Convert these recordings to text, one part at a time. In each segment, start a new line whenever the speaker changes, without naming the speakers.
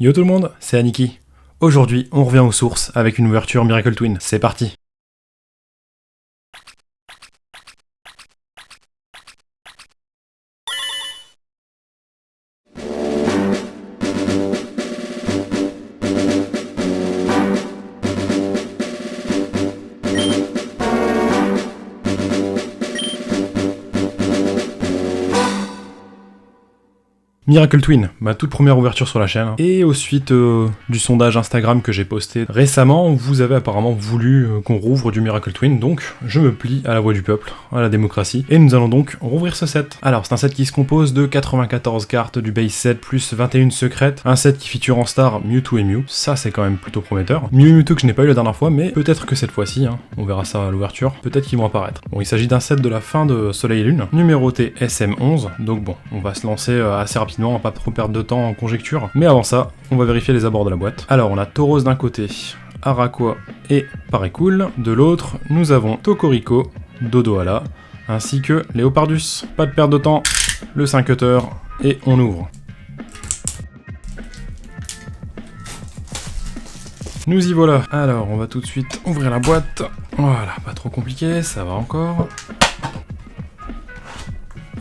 Yo tout le monde, c'est Aniki. Aujourd'hui, on revient aux sources avec une ouverture Miracle Twin. C'est parti. Miracle Twin, ma toute première ouverture sur la chaîne. Et au suite du sondage Instagram que j'ai posté récemment, vous avez apparemment voulu qu'on rouvre du Miracle Twin, donc je me plie à la voix du peuple, à la démocratie, et nous allons donc rouvrir ce set. Alors c'est un set qui se compose de 94 cartes du base set plus 21 secrètes, un set qui feature en star Mewtwo et Mew, ça c'est quand même plutôt prometteur. Mew et Mewtwo que je n'ai pas eu la dernière fois, mais peut-être que cette fois-ci, hein, on verra ça à l'ouverture, peut-être qu'ils vont apparaître. Bon, il s'agit d'un set de la fin de Soleil et Lune, numéroté SM11, donc bon, on va se lancer assez rapidement. On va pas trop perdre de temps en conjecture. Mais avant ça, on va vérifier les abords de la boîte. Alors, on a Tauros d'un côté, Araqua et Parécool. De l'autre, nous avons Tokorico, Dodohala, ainsi que Léopardus. Pas de perte de temps, le 5 cutter, et on ouvre. Nous y voilà. Alors, on va tout de suite ouvrir la boîte. Voilà, pas trop compliqué, ça va encore.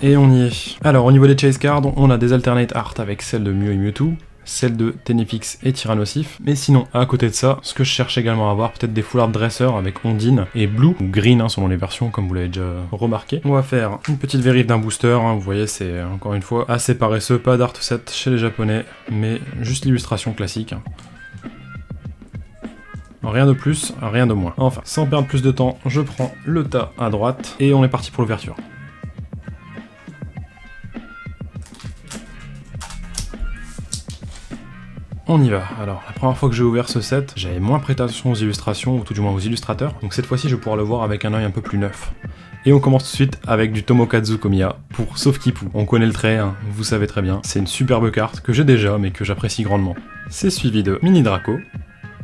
Et on y est. Alors au niveau des chase cards, on a des alternate art avec celle de Mew et Mewtwo, celle de Tenefix et Tyrannosif, mais sinon à côté de ça, ce que je cherche également à avoir, peut-être des full art dressers avec Ondine et Blue, ou Green hein, selon les versions comme vous l'avez déjà remarqué. On va faire une petite vérif d'un booster, hein, vous voyez c'est encore une fois assez paresseux, pas d'art set chez les japonais, mais juste l'illustration classique. Rien de plus, rien de moins. Enfin, sans perdre plus de temps, je prends le tas à droite et on est parti pour l'ouverture. On y va. Alors, la première fois que j'ai ouvert ce set, j'avais moins prêté attention aux illustrations, ou tout du moins aux illustrateurs, donc cette fois-ci je vais pouvoir le voir avec un œil un peu plus neuf. Et on commence tout de suite avec du Tomokazu Komiya pour Sauf-Kipu. On connaît le trait, hein, vous savez très bien, c'est une superbe carte que j'ai déjà, mais que j'apprécie grandement. C'est suivi de Mini Draco,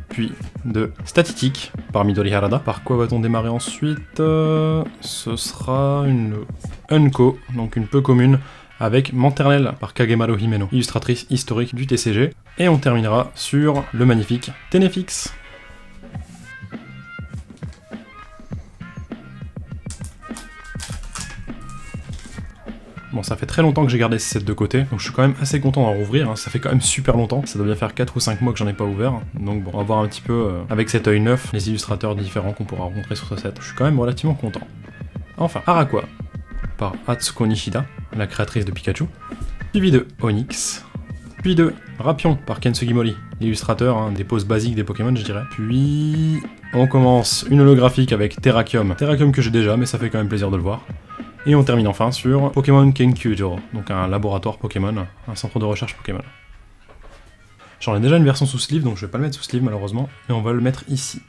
puis de Statitique par Midori Harada. Par quoi va-t-on démarrer ensuite Ce sera une Unko, donc une peu commune, avec Manternelle par Kagemaru Himeno, illustratrice historique du TCG. Et on terminera sur le magnifique Tenefix. Bon, ça fait très longtemps que j'ai gardé ce set de côté, donc je suis quand même assez content d'en rouvrir, hein. Ça fait quand même super longtemps, ça doit bien faire 4 ou 5 mois que j'en ai pas ouvert, donc bon, on va voir un petit peu, avec cet œil neuf, les illustrateurs différents qu'on pourra rencontrer sur ce set. Je suis quand même relativement content. Enfin, Araqua, par Atsuko Nishida, la créatrice de Pikachu, suivi de Onyx, puis de Rapion par Ken Sugimori, l'illustrateur hein, des poses basiques des Pokémon je dirais. Puis on commence une holographique avec Terrakium que j'ai déjà mais ça fait quand même plaisir de le voir. Et on termine enfin sur Pokémon Kenkyujo, donc un laboratoire Pokémon, un centre de recherche Pokémon. J'en ai déjà une version sous sleeve donc je vais pas le mettre sous sleeve malheureusement, mais on va le mettre ici.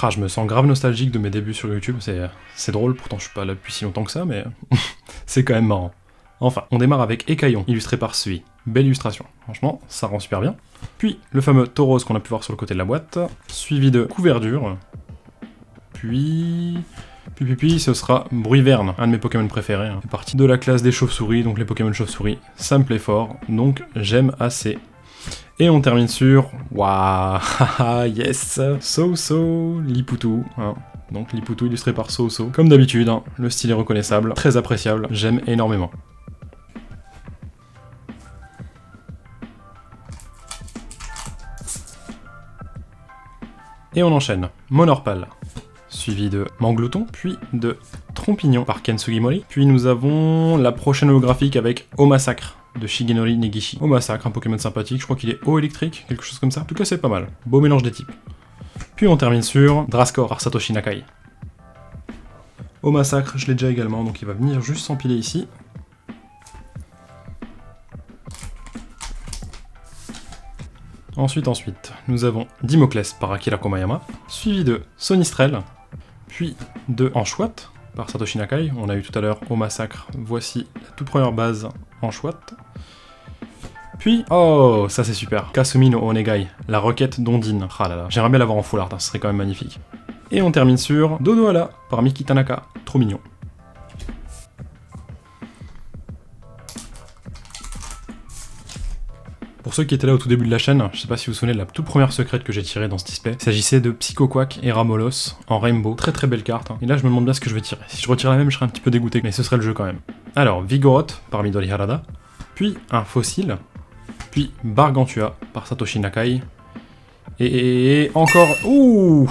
Je me sens grave nostalgique de mes débuts sur YouTube, c'est drôle, pourtant je suis pas là depuis si longtemps que ça, mais c'est quand même marrant. Enfin, on démarre avec Ekayon, illustré par Sui. Belle illustration, franchement, ça rend super bien. Puis, le fameux Tauros qu'on a pu voir sur le côté de la boîte, suivi de Couverture. Puis, ce sera Bruiverne, un de mes Pokémon préférés. Hein. C'est parti de la classe des chauves-souris, donc les Pokémon chauves-souris, ça me plaît fort, donc j'aime assez. Et on termine sur... Waouh, yes, So Liputu, hein. Donc Liputu illustré par So. Comme d'habitude, hein, le style est reconnaissable, très appréciable, j'aime énormément. Et on enchaîne. Monorpal, suivi de Manglouton, puis de Trompignon par Ken Sugimori. Puis nous avons la prochaine holographique avec Au Massacre de Shigenori Negishi. Au Massacre, un Pokémon sympathique, je crois qu'il est eau électrique, quelque chose comme ça. En tout cas c'est pas mal, beau mélange des types. Puis on termine sur Drascor par Satoshi Nakai. Au Massacre, je l'ai déjà également, donc il va venir juste s'empiler ici. Ensuite, nous avons Dimoclès par Akira Komayama, suivi de Sonistrel, puis de Anchouat par Satoshi Nakai. On a eu tout à l'heure Au Massacre, voici la toute première base Anchouat. Puis, oh, ça c'est super, Kasumi no Onegai, la requête d'Ondine. Ah là là, j'aimerais bien l'avoir en full art, hein, ce serait quand même magnifique. Et on termine sur Dodohala par Miki Tanaka, trop mignon. Pour ceux qui étaient là au tout début de la chaîne, je sais pas si vous vous souvenez de la toute première secrète que j'ai tirée dans ce display. Il s'agissait de Psycho Quack et Ramolos en Rainbow. Très très belle carte. Hein. Et là je me demande bien ce que je vais tirer. Si je retire la même, je serais un petit peu dégoûté, mais ce serait le jeu quand même. Alors, Vigoroth par Midori Harada, puis un Fossile, puis Bargantua par Satoshi Nakai, et encore... Ouh.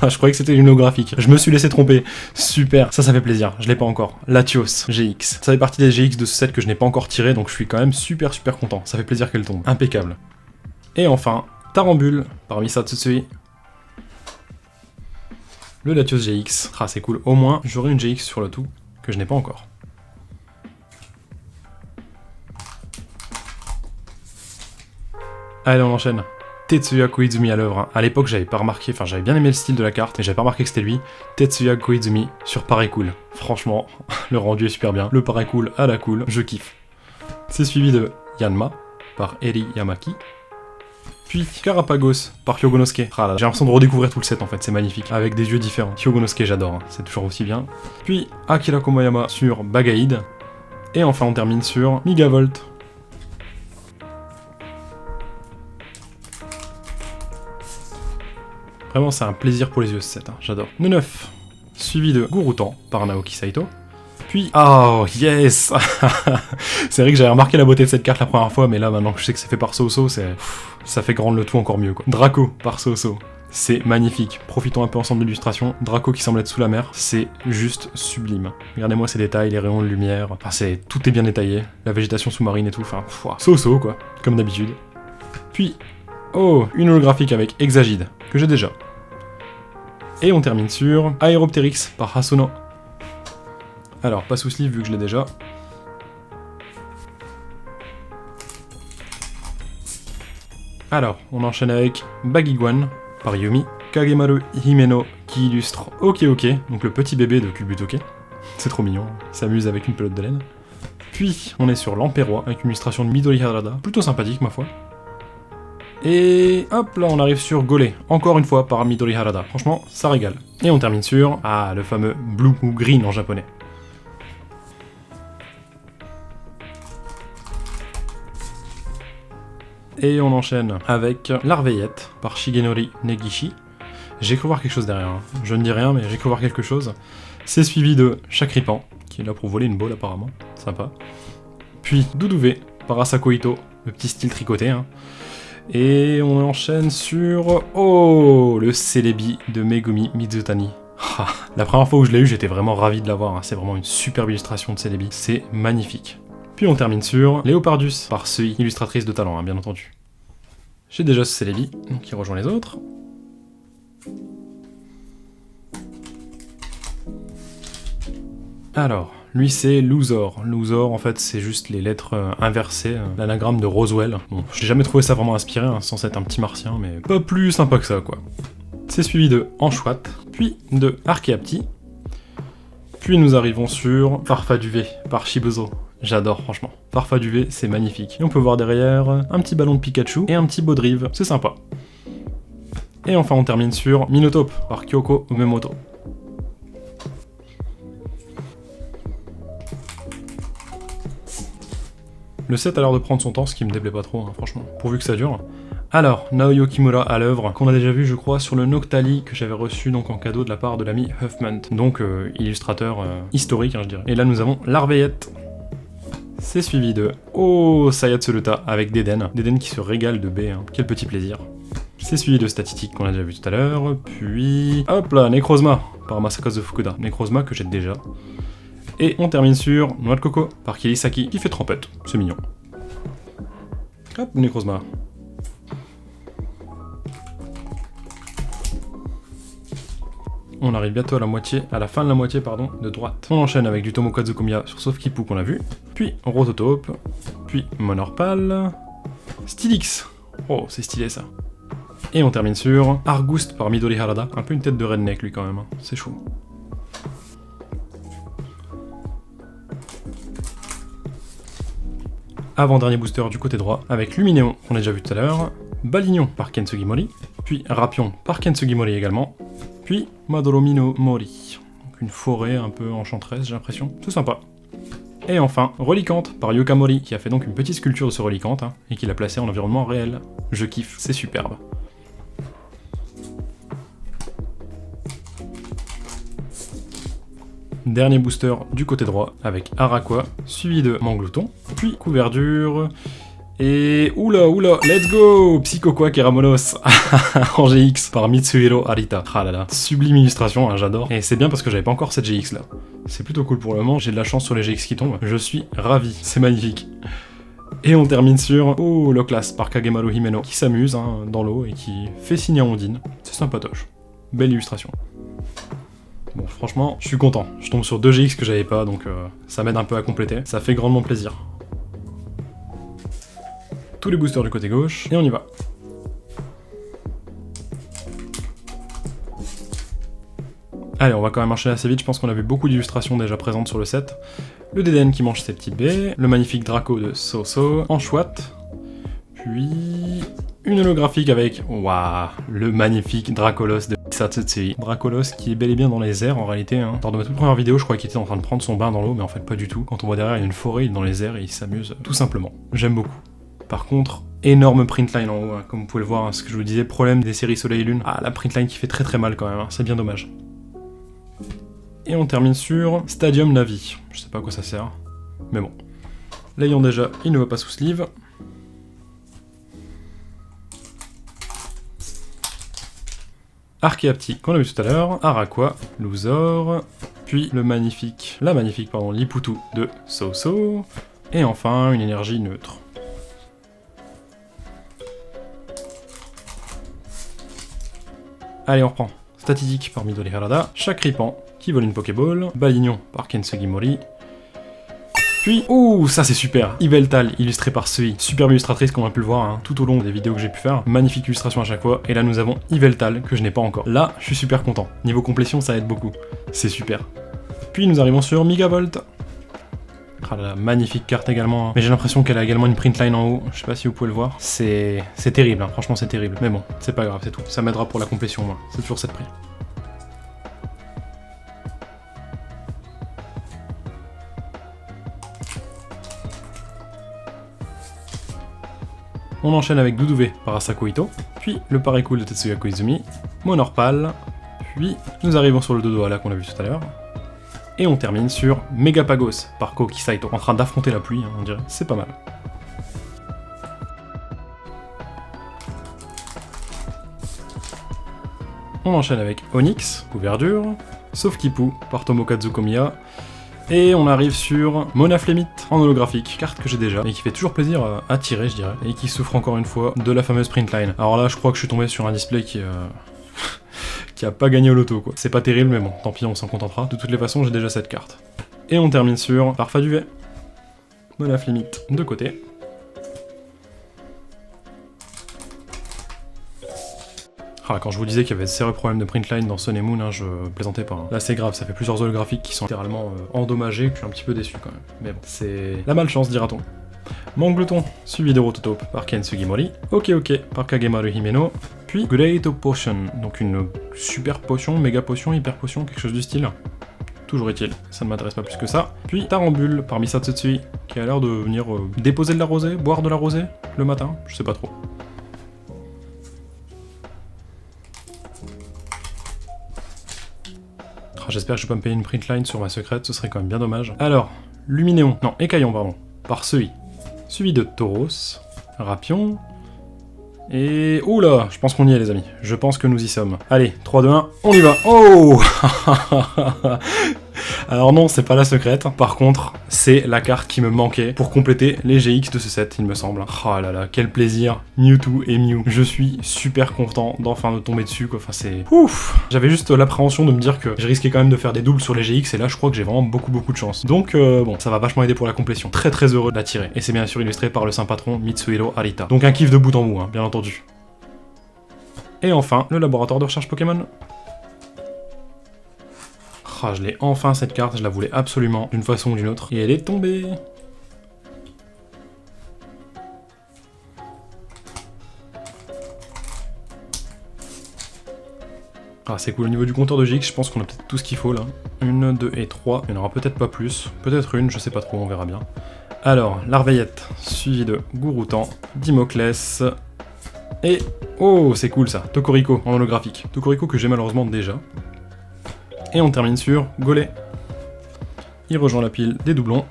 Je croyais que c'était une holographique. Je me suis laissé tromper. Super, ça fait plaisir. Je l'ai pas encore. Latios GX. Ça fait partie des GX de ce set que je n'ai pas encore tiré, donc je suis quand même super content. Ça fait plaisir qu'elle tombe. Impeccable. Et enfin, Tarambule par Misa Tsutsui. Le Latios GX. Ah, c'est cool. Au moins, j'aurai une GX sur le tout que je n'ai pas encore. Allez, on enchaîne. Tetsuya Koizumi à l'œuvre. Hein. À l'époque, j'avais pas remarqué, enfin j'avais bien aimé le style de la carte, mais j'avais pas remarqué que c'était lui. Tetsuya Koizumi sur Pareil Cool. Franchement, le rendu est super bien. Le Pareil Cool à la cool, je kiffe. C'est suivi de Yanma par Eri Yamaki. Puis Carapagos par Hyogonosuke. Ah là, j'ai l'impression de redécouvrir tout le set en fait, c'est magnifique. Avec des yeux différents. Hyogonosuke, j'adore, hein. C'est toujours aussi bien. Puis Akira Komoyama sur Bagaïd. Et enfin, on termine sur Migavolt. Vraiment, c'est un plaisir pour les yeux ce set, hein. J'adore. Le 9, suivi de Gurutan par Naoki Saito. Puis, oh yes. C'est vrai que j'avais remarqué la beauté de cette carte la première fois, mais là, maintenant que je sais que c'est fait par Soso, ça fait grande le tout encore mieux, quoi. Draco par Soso. C'est magnifique. Profitons un peu ensemble de l'illustration. Draco qui semble être sous la mer, c'est juste sublime. Regardez-moi ces détails, les rayons de lumière. Enfin, tout est bien détaillé. La végétation sous-marine et tout. Enfin, Soso, quoi. Comme d'habitude. Puis, oh, une holographique avec Exagide, que j'ai déjà. Et on termine sur Aeropteryx par Hasuno. Alors, pas sous sleeve vu que je l'ai déjà. Alors, on enchaîne avec Bagiguan par Yumi. Kagemaru Himeno qui illustre Ok, donc le petit bébé de Kubutoke. C'est trop mignon, il s'amuse avec une pelote de laine. Puis, on est sur l'Empérois avec une illustration de Midori Harada, plutôt sympathique ma foi. Et hop là, on arrive sur Golé, encore une fois par Midori Harada. Franchement, ça régale. Et on termine sur, le fameux Blue ou Green en japonais. Et on enchaîne avec l'Arveillette par Shigenori Negishi. J'ai cru voir quelque chose derrière. Hein. Je ne dis rien, mais j'ai cru voir quelque chose. C'est suivi de Chakripan, qui est là pour voler une balle apparemment. Sympa. Puis Doudouvé par Asako Ito, le petit style tricoté. Hein. Et on enchaîne sur... Oh, le Celebi de Megumi Mizutani. La première fois où je l'ai eu, j'étais vraiment ravi de l'avoir. Hein. C'est vraiment une superbe illustration de Celebi. C'est magnifique. Puis on termine sur Léopardus par Sui, illustratrice de talent, hein, bien entendu. J'ai déjà ce Celebi, qui rejoint les autres. Alors, lui c'est Luzor. Luzor, en fait, c'est juste les lettres inversées, l'anagramme de Roswell. Bon, j'ai jamais trouvé ça vraiment inspiré, hein, sans être un petit martien, mais pas plus sympa que ça, quoi. C'est suivi de Anchouat, puis de Archeapti. Puis nous arrivons sur Farfaduvé par Shibuzo. J'adore, franchement. Farfaduvé, c'est magnifique. Et on peut voir derrière un petit ballon de Pikachu et un petit Baudrive, c'est sympa. Et enfin, on termine sur Minotape par Kyoko Umemoto. Le set a l'air de prendre son temps, ce qui me déplaît pas trop, hein, franchement, pourvu que ça dure. Alors, Naoyo Kimura à l'œuvre, qu'on a déjà vu, je crois, sur le Noctali que j'avais reçu donc en cadeau de la part de l'ami Huffman, donc illustrateur historique, hein, je dirais. Et là, nous avons l'Arveillette. C'est suivi de Oh Sayatsuruta avec Deden. Deden qui se régale de B, hein. Quel petit plaisir. C'est suivi de Statistique qu'on a déjà vu tout à l'heure, puis... Hop là, Necrozma par Masakazu Fukuda. Necrozma que j'ai déjà. Et on termine sur Noix de Coco par Kirisaki qui fait trompette, c'est mignon. Hop, Necrozma. On arrive bientôt à la fin de la moitié de droite. On enchaîne avec du Tomokazu Komiya sur Sofkipu qu'on a vu, puis Rototope, puis Monorpal, Stylix. Oh, c'est stylé ça. Et on termine sur Argust par Midori Harada, un peu une tête de redneck lui quand même, hein. C'est chaud. Avant-dernier booster du côté droit, avec Luminéon, qu'on a déjà vu tout à l'heure, Balignon par Kensugi Mori, puis Rapion par Kensugi Mori également, puis Madoromino Mori. Donc une forêt un peu enchanteresse, j'ai l'impression. C'est sympa. Et enfin, Reliquante par Yokamori, qui a fait donc une petite sculpture de ce Reliquante, hein, et qui l'a placé en environnement réel. Je kiffe, c'est superbe. Dernier booster du côté droit, avec Araqua, suivi de Manglouton, puis Couverture, et oula, let's go! Psycho Quack et Ramonos en GX par Mitsuhiro Arita. Ah là là, sublime illustration, hein, j'adore. Et c'est bien parce que j'avais pas encore cette GX là. C'est plutôt cool pour le moment, j'ai de la chance sur les GX qui tombent. Je suis ravi, c'est magnifique. Et on termine sur Loclas par Kagemaru Himeno, qui s'amuse hein, dans l'eau et qui fait signe à Ondine. C'est sympatoche. Belle illustration. Bon, franchement, je suis content. Je tombe sur 2 GX que j'avais pas, donc ça m'aide un peu à compléter. Ça fait grandement plaisir. Tous les boosters du côté gauche, et on y va. Allez, on va quand même enchaîner assez vite, je pense qu'on a vu beaucoup d'illustrations déjà présentes sur le set. Le DDN qui mange ses petites baies, le magnifique Draco de So-So, en chouette, puis une holographique avec, waouh, le magnifique Dracolos de Satsutsui. Dracolos qui est bel et bien dans les airs en réalité. Hein. Lors de ma toute première vidéo, je croyais qu'il était en train de prendre son bain dans l'eau, mais en fait pas du tout. Quand on voit derrière, il y a une forêt, il est dans les airs et il s'amuse tout simplement. J'aime beaucoup. Par contre, énorme printline en haut, hein, comme vous pouvez le voir, hein, ce que je vous disais, problème des séries Soleil et Lune. Ah, la printline qui fait très mal quand même, hein, c'est bien dommage. Et on termine sur Stadium Navi. Je sais pas à quoi ça sert, mais bon. L'ayant déjà, il ne va pas sous sleeve. Archeapti, qu'on a vu tout à l'heure, Araqua, Louzor, puis la magnifique, Liputu de So-So, et enfin une énergie neutre. Allez, on reprend. Statistique par Midori Harada, Chakripan, qui vole une Pokéball, Balignon par Kensugi Mori, puis, ouh, ça c'est super, Yveltal, illustré par Sui, superbe illustratrice qu'on a pu le voir hein, tout au long des vidéos que j'ai pu faire, magnifique illustration à chaque fois, et là nous avons Yveltal, que je n'ai pas encore. Là, je suis super content, niveau complétion ça aide beaucoup, c'est super. Puis nous arrivons sur Megavolt. Ah là là, magnifique carte également, hein. Mais j'ai l'impression qu'elle a également une printline en haut, je sais pas si vous pouvez le voir, c'est terrible, hein. Franchement c'est terrible, mais bon, c'est pas grave, c'est tout, ça m'aidera pour la complétion moi, c'est toujours cette prix. On enchaîne avec Doudouvé par Asako Ito, puis le Parecool de Tetsuya Koizumi, Monorpal, puis nous arrivons sur le Dodoala qu'on a vu tout à l'heure, et on termine sur Megapagos par Koki Saito, en train d'affronter la pluie, hein, on dirait, c'est pas mal. On enchaîne avec Onyx, couverture, sauf Kipu par Tomokazu Komiya, et on arrive sur Mona Flemit en holographique, carte que j'ai déjà, et qui fait toujours plaisir à tirer je dirais, et qui souffre encore une fois de la fameuse printline. Alors là je crois que je suis tombé sur un display qui a pas gagné au loto quoi. C'est pas terrible mais bon, tant pis on s'en contentera. De toutes les façons j'ai déjà cette carte. Et on termine sur Parfait Duvet. Mona Flemit de côté. Ah, quand je vous disais qu'il y avait de sérieux problèmes de printline dans Sun et Moon, hein, je plaisantais pas. Hein. Là c'est grave, ça fait plusieurs holographiques qui sont littéralement endommagés, que je suis un petit peu déçu quand même. Mais bon, c'est la malchance dira-t-on. Manglouton, suivi de Rototope par Kensugi Mori, Ok par Kagemaru Himeno, puis Great Potion, donc une super potion, méga potion, hyper potion, quelque chose du style. Toujours est-il, ça ne m'intéresse pas plus que ça. Puis Tarambule par Misatsutsui, qui a l'air de venir déposer de la rosée, boire de la rosée le matin, je sais pas trop. J'espère que je peux me payer une printline sur ma secrète, ce serait quand même bien dommage. Alors, Luminéon, non, Écaillon, pardon, par Sui, suivi de Tauros, Rapion, et... Oula, je pense qu'on y est les amis, je pense que nous y sommes. Allez, 3, 2, 1, on y va. Oh. Alors non, c'est pas la secrète, par contre, c'est la carte qui me manquait pour compléter les GX de ce set, il me semble. Oh là là, quel plaisir, Mewtwo et Mew. Je suis super content d'enfin de tomber dessus, quoi, enfin c'est... Ouf. J'avais juste l'appréhension de me dire que je risquais quand même de faire des doubles sur les GX, et là je crois que j'ai vraiment beaucoup de chance. Donc bon, ça va vachement aider pour la complétion. Très heureux de la tirer. Et c'est bien sûr illustré par le saint patron Mitsuhiro Arita. Donc un kiff de bout en bout, hein, bien entendu. Et enfin, le laboratoire de recherche Pokémon. Ah, je l'ai enfin cette carte, je la voulais absolument, d'une façon ou d'une autre, et elle est tombée. Ah, c'est cool, au niveau du compteur de GX, je pense qu'on a peut-être tout ce qu'il faut là. 1, 2 et 3, il n'y en aura peut-être pas plus, peut-être une, je sais pas trop, on verra bien. Alors, l'Arveillette, suivi de Gouroutan, Dimoclès, et... Oh, c'est cool ça, Tokoriko en holographique. Tokoriko que j'ai malheureusement déjà. Et on termine sur Gollet. Il rejoint la pile des doublons.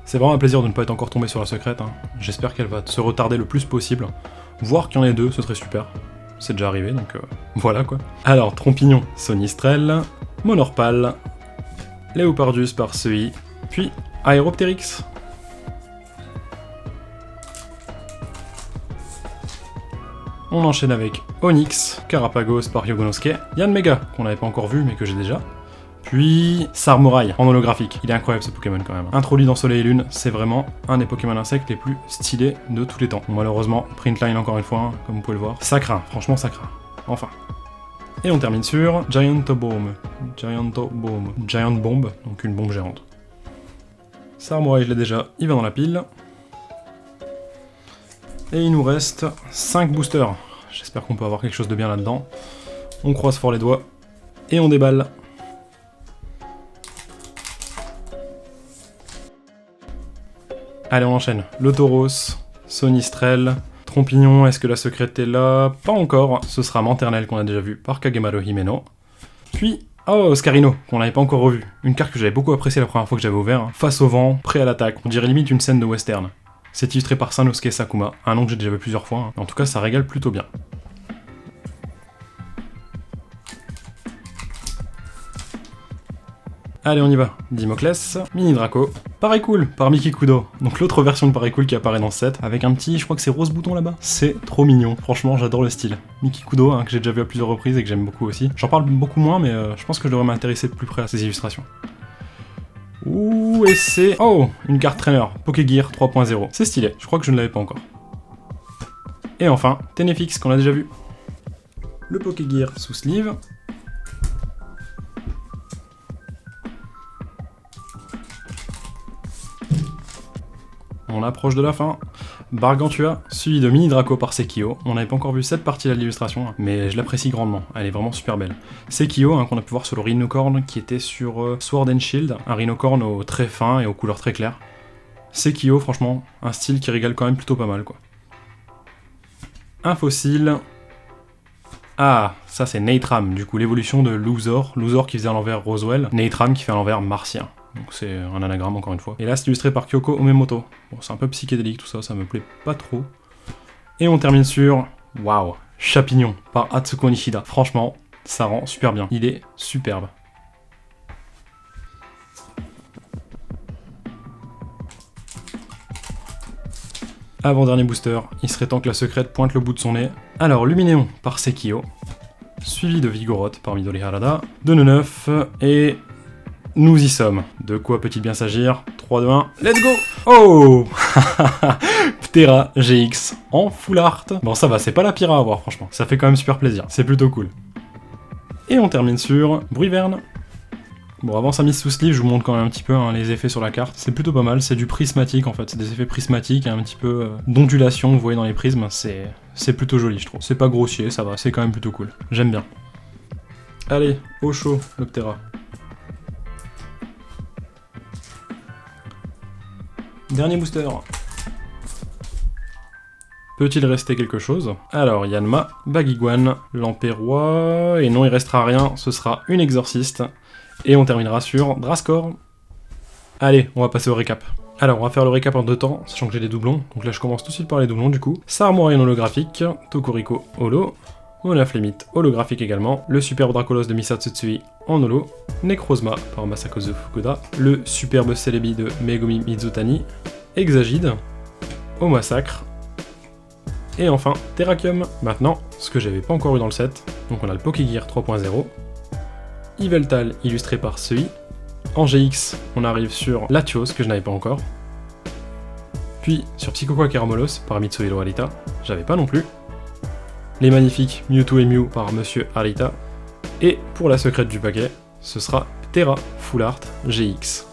C'est vraiment un plaisir de ne pas être encore tombé sur la secrète, hein. J'espère qu'elle va se retarder le plus possible. Voir qu'il y en ait deux, ce serait super. C'est déjà arrivé, donc voilà quoi. Alors, Trompignon, Sonistrel, Monorpal, Léopardus par Sei, puis Aeroptérix. On enchaîne avec Onyx, Carapagos par Yogonosuke, Yanmega, qu'on n'avait pas encore vu mais que j'ai déjà. Puis Sarmorai en holographique. Il est incroyable ce Pokémon quand même. Introduit dans Soleil et Lune, c'est vraiment un des Pokémon insectes les plus stylés de tous les temps. Bon, malheureusement, Printline encore une fois, hein, comme vous pouvez le voir. Ça craint, franchement ça craint. Enfin. Et on termine sur Giant Bomb. Giant Bomb, donc une bombe géante. Sarmorai, je l'ai déjà, il va dans la pile. Et il nous reste 5 boosters. J'espère qu'on peut avoir quelque chose de bien là-dedans. On croise fort les doigts. Et on déballe. Allez, on enchaîne. Le Tauros, Sonistrel, Trompignon, est-ce que la secrète est là? Pas encore. Ce sera Manternel qu'on a déjà vu par Kagemaru Himeno. Puis, oh, Scarino, qu'on n'avait pas encore revu. Une carte que j'avais beaucoup appréciée la première fois que j'avais ouvert. Hein. Face au vent, prêt à l'attaque. On dirait limite une scène de western. C'est illustré par Sanosuke Sakuma, un nom que j'ai déjà vu plusieurs fois. Hein. En tout cas, ça régale plutôt bien. Allez, on y va. Dimoclès, Mini Draco, Pareil Cool par Miki Kudo. Donc l'autre version de Pareil Cool qui apparaît dans ce set, avec un petit, je crois que c'est rose bouton là-bas. C'est trop mignon, franchement j'adore le style. Miki Kudo, hein, que j'ai déjà vu à plusieurs reprises et que j'aime beaucoup aussi. J'en parle beaucoup moins, mais je pense que je devrais m'intéresser de plus près à ces illustrations. Ouh, et c'est... Oh, une carte trainer, Pokégear 3.0. C'est stylé, je crois que je ne l'avais pas encore. Et enfin, Tenefix qu'on a déjà vu. Le Pokégear sous sleeve. On approche de la fin. Bargantua, suivi de Mini Draco par Sekio. On n'avait pas encore vu cette partie de l'illustration, mais je l'apprécie grandement. Elle est vraiment super belle. Sekio, hein, qu'on a pu voir sur le Rhinocorn qui était sur Sword and Shield, un Rhinocorn aux traits fins et aux couleurs très claires. Sekio, franchement, un style qui régale quand même plutôt pas mal, quoi. Un fossile. Ah, ça c'est Natram, du coup l'évolution de Louzor. Louzor qui faisait à l'envers Roswell, Natram qui fait à l'envers Martien. Donc c'est un anagramme encore une fois. Et là c'est illustré par Kyoko Omemoto. Bon, c'est un peu psychédélique tout ça, ça me plaît pas trop. Et on termine sur... Waouh, Chapignon par Atsuko Nishida. Franchement, ça rend super bien. Il est superbe. Avant-dernier booster, il serait temps que la secrète pointe le bout de son nez. Alors, Luminéon par Sekio, suivi de Vigoroth par Midori Harada, de Neuf, et nous y sommes. De quoi peut-il bien s'agir? 3, 2, 1, let's go! Oh Ptera GX en full art. Bon ça va, c'est pas la pire à avoir franchement, ça fait quand même super plaisir, c'est plutôt cool. Et on termine sur Bruiverne. Bon, avant sa mise sous sleeve, je vous montre quand même un petit peu hein, les effets sur la carte. C'est plutôt pas mal, c'est du prismatique en fait, c'est des effets prismatiques, un petit peu d'ondulation, vous voyez dans les prismes, c'est plutôt joli je trouve. C'est pas grossier, ça va, c'est quand même plutôt cool. J'aime bien. Allez, au chaud, le Ptera. Dernier booster. Peut-il rester quelque chose? Alors, Yanma, Bagiguan, Lampérois, et non, il restera rien, ce sera une exorciste. Et on terminera sur Drascore. Allez, on va passer au récap. Alors, on va faire le récap en 2 temps, sachant que j'ai des doublons. Donc là, je commence tout de suite par les doublons, du coup. Sarmorai en holographique, Tokoriko holo, Monaflemite holographique également, le superbe Dracolos de Misatsutsui en holo, Necrozma par Masakozu Fukuda, le superbe Celebi de Megumi Mizutani, Exagide, au massacre, et enfin Terrakium. Maintenant, ce que j'avais pas encore eu dans le set, donc on a le Pokégear 3.0, Yveltal illustré par Sei. En GX, on arrive sur Latios, que je n'avais pas encore. Puis sur Psychoquack Caramolos par Mitsuhiro Arita, j'avais pas non plus. Les magnifiques Mewtwo et Mew par Monsieur Arita. Et pour la secrète du paquet, ce sera Ptera Full Art GX.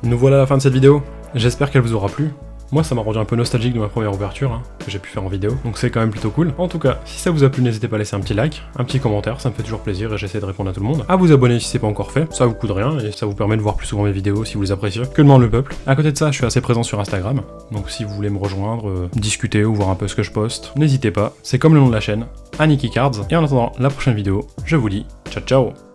Nous voilà à la fin de cette vidéo, j'espère qu'elle vous aura plu. Moi ça m'a rendu un peu nostalgique de ma première ouverture, hein, que j'ai pu faire en vidéo, donc c'est quand même plutôt cool. En tout cas, si ça vous a plu, n'hésitez pas à laisser un petit like, un petit commentaire, ça me fait toujours plaisir et j'essaie de répondre à tout le monde. À vous abonner si c'est pas encore fait, ça vous coûte rien et ça vous permet de voir plus souvent mes vidéos si vous les appréciez. Que demande le peuple. À côté de ça, je suis assez présent sur Instagram, donc si vous voulez me rejoindre, discuter ou voir un peu ce que je poste, n'hésitez pas. C'est comme le nom de la chaîne, Aniki Cards. Et en attendant la prochaine vidéo, je vous dis ciao ciao.